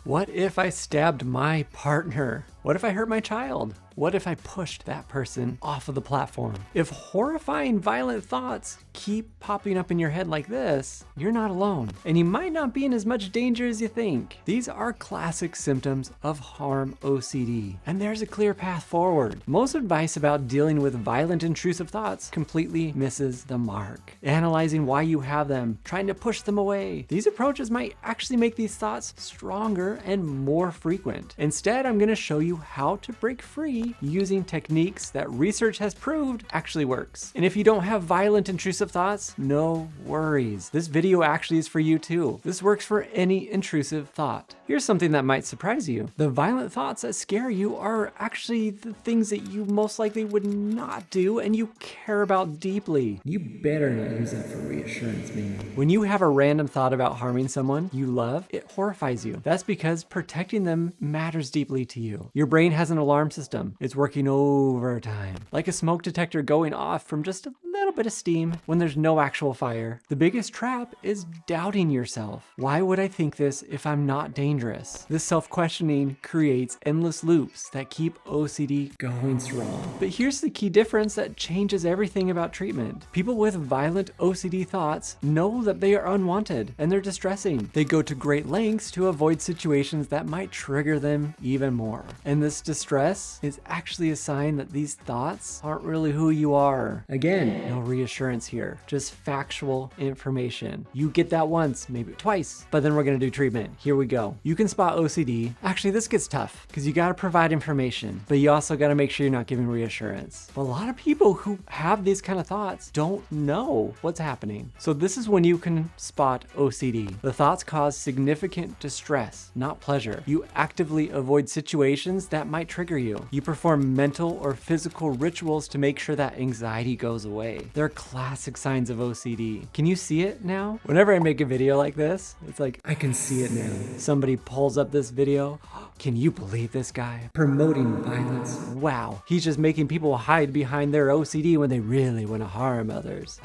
What if I stabbed my partner? What if I hurt my child? What if I pushed that person off of the platform? If horrifying, violent thoughts keep popping up in your head like this, you're not alone. And you might not be in as much danger as you think. These are classic symptoms of harm OCD. And there's a clear path forward. Most advice about dealing with violent, intrusive thoughts completely misses the mark. Analyzing why you have them, trying to push them away. These approaches might actually make these thoughts stronger and more frequent. Instead, I'm going to show you how to break free using techniques that research has proved actually works. And if you don't have violent, intrusive thoughts, no worries. This video actually is for you too. This works for any intrusive thought. Here's something that might surprise you. The violent thoughts that scare you are actually the things that you most likely would not do and you care about deeply. You better not use that for reassurance, man. When you have a random thought about harming someone you love, it horrifies you. That's because protecting them matters deeply to you. Your brain has an alarm system. It's working overtime, like a smoke detector going off from just a little bit of steam when there's no actual fire. The biggest trap is doubting yourself. Why would I think this if I'm not dangerous? This self-questioning creates endless loops that keep OCD going strong. But here's the key difference that changes everything about treatment. People with violent OCD thoughts know that they are unwanted and they're distressing. They go to great lengths to avoid situations that might trigger them even more. And this distress is actually a sign that these thoughts aren't really who you are. Again, no reassurance here, just factual information. You get that once, maybe twice, but then we're gonna do treatment. Here we go. You can spot OCD. Actually, this gets tough because you gotta provide information, but you also gotta make sure you're not giving reassurance. But a lot of people who have these kind of thoughts don't know what's happening. So this is when you can spot OCD. The thoughts cause significant distress, not pleasure. You actively avoid situations that might trigger you. You perform mental or physical rituals to make sure that anxiety goes away. They're classic signs of OCD. Can you see it now? Whenever I make a video like this, it's like, I can see it now. Somebody pulls up this video. Can you believe this guy? Promoting violence. Wow, he's just making people hide behind their OCD when they really want to harm others.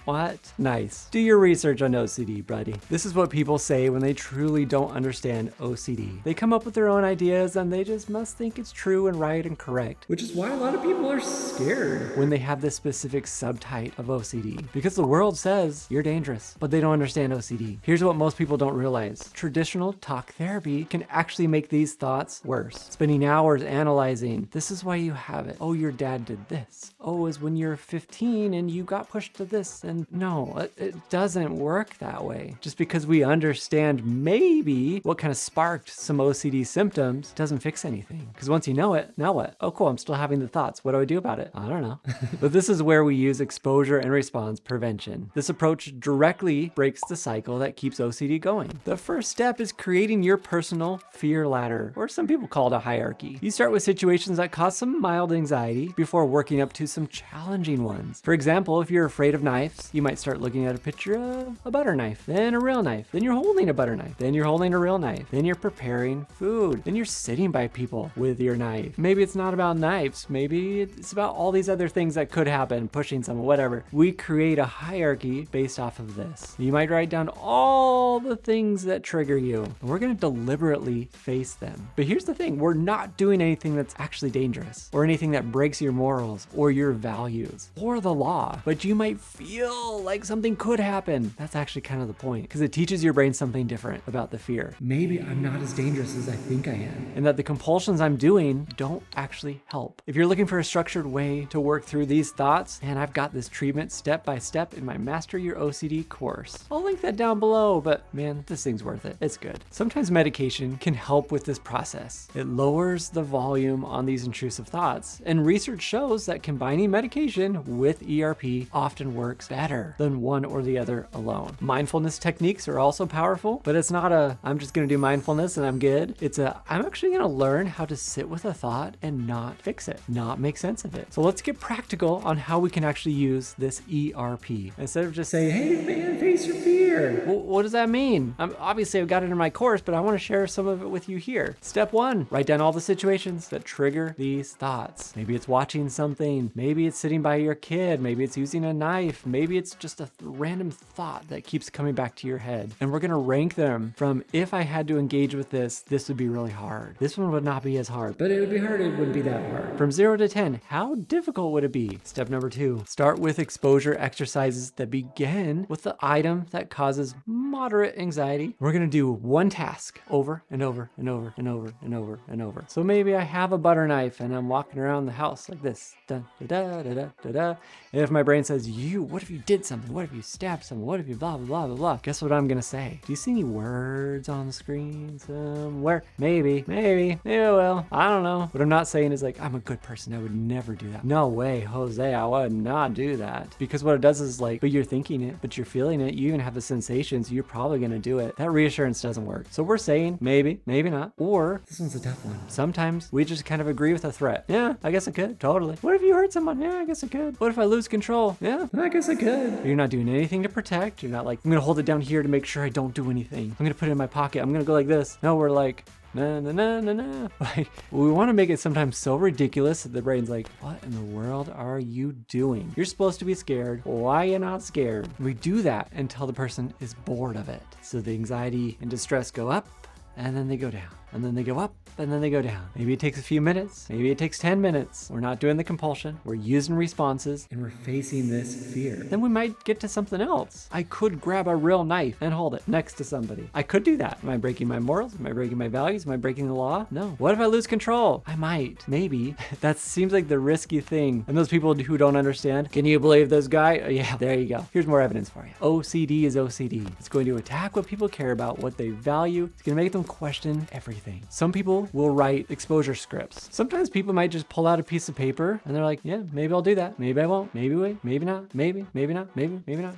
What? Nice. Do your research on OCD, buddy. This is what people say when they truly don't understand OCD. They come up with their own ideas and they just must think it's true and right and correct, which is why a lot of people are scared when they have this specific subtype of OCD, because the world says you're dangerous, but they don't understand OCD. Here's what most people don't realize. Traditional talk therapy can actually make these thoughts worse. Spending hours analyzing, this is why you have it. Oh, your dad did this. Oh, it was when you're 15 and you got pushed to this. And no, it doesn't work that way. Just because we understand maybe what kind of sparked some OCD symptoms doesn't fix anything. Because once you know it, now what? Oh, cool, I'm still having the thoughts. What do I do about it? I don't know. But this is where we use exposure and response prevention. This approach directly breaks the cycle that keeps OCD going. The first step is creating your personal fear ladder, or some people call it a hierarchy. You start with situations that cause some mild anxiety before working up to some challenging ones. For example, if you're afraid of knives, you might start looking at a picture of a butter knife, then a real knife, then you're holding a butter knife, then you're holding a real knife, then you're preparing food, then you're sitting by people with your knife. Maybe it's not about knives, maybe it's about all these other things that could happen, pushing someone, whatever. We create a hierarchy based off of this. You might write down all the things that trigger you, and we're gonna deliberately face them. But here's the thing, we're not doing anything that's actually dangerous, or anything that breaks your morals, or your values, or the law, but you might feel like something could happen. That's actually kind of the point, because it teaches your brain something different about the fear. Maybe I'm not as dangerous as I think I am, and that the compulsions I'm doing don't actually help. If you're looking for a structured way to work through these thoughts, and I've got this treatment step by step in my Master Your OCD course. I'll link that down below, but man, this thing's worth it. It's good. Sometimes medication can help with this process. It lowers the volume on these intrusive thoughts, and research shows that combining medication with ERP often works better than one or the other alone. Mindfulness techniques are also powerful, but it's not a, I'm just gonna do mindfulness and I'm good. It's a, I'm actually gonna learn how to sit with a thought and not fix it, not make sense of it. So let's get practical on how we can actually use this ERP. Instead of just saying, hey man, face your fear. Well, what does that mean? Obviously I've got it in my course, but I wanna share some of it with you here. Step 1, write down all the situations that trigger these thoughts. Maybe it's watching something. Maybe it's sitting by your kid. Maybe it's using a knife. Maybe it's just a random thought that keeps coming back to your head. And we're gonna rank them from, if I had to engage with this would be really hard. This one would not be as hard, but it would be hard, it wouldn't be that hard. From 0 to 10, how difficult would it be? Step number 2, start with exposure exercises that begin with the item that causes moderate anxiety. We're gonna do one task over and over and over and over and over and over. So maybe I have a butter knife and I'm walking around the house like this. Da, da, da, da, da, da, da. And if my brain says, what if you did something? What if you stabbed someone? What if you blah, blah, blah, blah, blah? Guess what I'm gonna say? Do you see any words on the screen somewhere? Maybe I will. I don't know. What I'm not saying is like, I'm a good person. I would never do that. No way, Jose, I would not do that. Because what it does is like, but you're thinking it, but you're feeling it. You even have the sensations. You're probably gonna do it. That reassurance doesn't work. So we're saying maybe not. Or this one's a tough one. Sometimes we just kind of agree with a threat. Yeah, I guess I could. Totally. What if you hurt someone? Yeah, I guess I could. What if I lose control? Yeah, I guess I could. But you're not doing anything to protect. You're not like, I'm gonna hold it down here to make sure I don't do anything. I'm gonna put it in my pocket. I'm gonna go like this. No, we're like, na na na na na. Like, we want to make it sometimes so ridiculous that the brain's like, what in the world are you doing? You're supposed to be scared. Why are you not scared? We do that until the person is bored of it. So the anxiety and distress go up and then they go down. And then they go up and then they go down. Maybe it takes a few minutes. Maybe it takes 10 minutes. We're not doing the compulsion. We're using responses and we're facing this fear. Then we might get to something else. I could grab a real knife and hold it next to somebody. I could do that. Am I breaking my morals? Am I breaking my values? Am I breaking the law? No. What if I lose control? I might. Maybe. That seems like the risky thing. And those people who don't understand, can you believe this guy? Yeah, there you go. Here's more evidence for you. OCD is OCD. It's going to attack what people care about, what they value. It's going to make them question everything. Some people will write exposure scripts. Sometimes people might just pull out a piece of paper and they're like, yeah, maybe I'll do that. Maybe I won't. Maybe wait. Maybe not. Maybe not. Maybe not. Maybe not.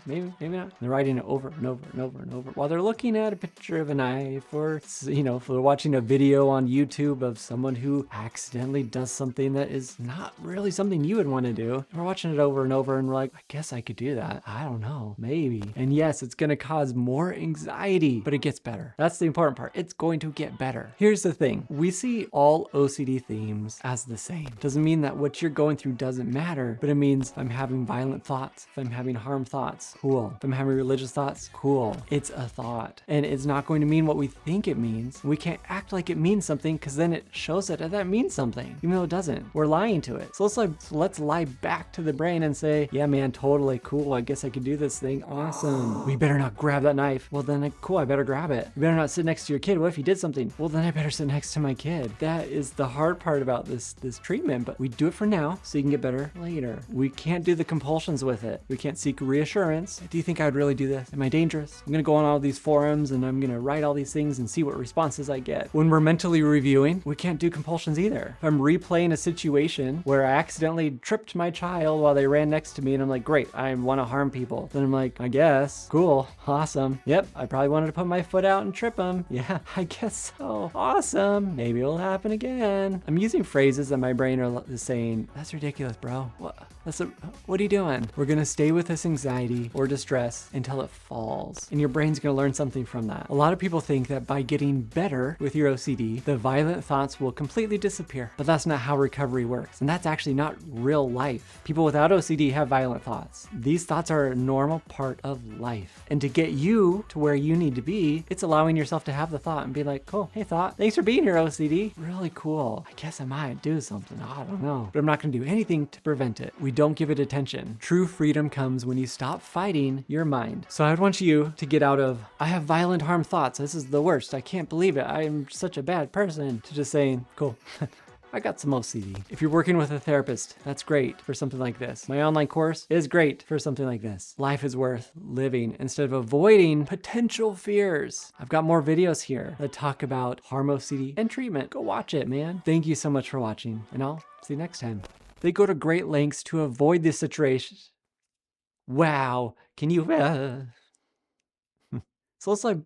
And they're writing it over and over and over and over while they're looking at a picture of a knife, or, if they're watching a video on YouTube of someone who accidentally does something that is not really something you would want to do. We're watching it over and over and we're like, I guess I could do that. I don't know. Maybe. And yes, it's going to cause more anxiety, but it gets better. That's the important part. It's going to get better. Here's the thing. We see all OCD themes as the same. Doesn't mean that what you're going through doesn't matter, but it means if I'm having violent thoughts, if I'm having harm thoughts, cool. If I'm having religious thoughts, cool. It's a thought. And it's not going to mean what we think it means. We can't act like it means something because then it shows that that means something, even though it doesn't. We're lying to it. So let's lie back to the brain and say, yeah, man, totally cool. I guess I could do this thing. Awesome. We better not grab that knife. Well, then cool, I better grab it. You better not sit next to your kid. What if you did something? Well, then I better sit next to my kid. That is the hard part about this treatment, but we do it for now so you can get better later. We can't do the compulsions with it. We can't seek reassurance. Do you think I would really do this? Am I dangerous? I'm gonna go on all these forums and I'm gonna write all these things and see what responses I get. When we're mentally reviewing, we can't do compulsions either. If I'm replaying a situation where I accidentally tripped my child while they ran next to me and I'm like, great, I want to harm people. Then I'm like, I guess, cool, awesome. Yep, I probably wanted to put my foot out and trip them. Yeah, I guess so. Awesome. Maybe it'll happen again. I'm using phrases that my brain is saying, that's ridiculous, bro. What are you doing? We're gonna stay with this anxiety or distress until it falls. And your brain's gonna learn something from that. A lot of people think that by getting better with your OCD, the violent thoughts will completely disappear. But that's not how recovery works. And that's actually not real life. People without OCD have violent thoughts. These thoughts are a normal part of life. And to get you to where you need to be, it's allowing yourself to have the thought and be like, cool, hey thought, thanks for being here, OCD. Really cool. I guess I might do something. I don't know. But I'm not gonna do anything to prevent it. We don't give it attention. True freedom comes when you stop fighting your mind. So I would want you to get out of, I have violent harm thoughts. This is the worst. I can't believe it. I'm such a bad person, to just saying, cool. I got some OCD. If you're working with a therapist, that's great for something like this. My online course is great for something like this. Life is worth living instead of avoiding potential fears. I've got more videos here that talk about harm OCD and treatment. Go watch it, man. Thank you so much for watching, and I'll see you next time. They go to great lengths to avoid this situation. Wow. Can you... So let's like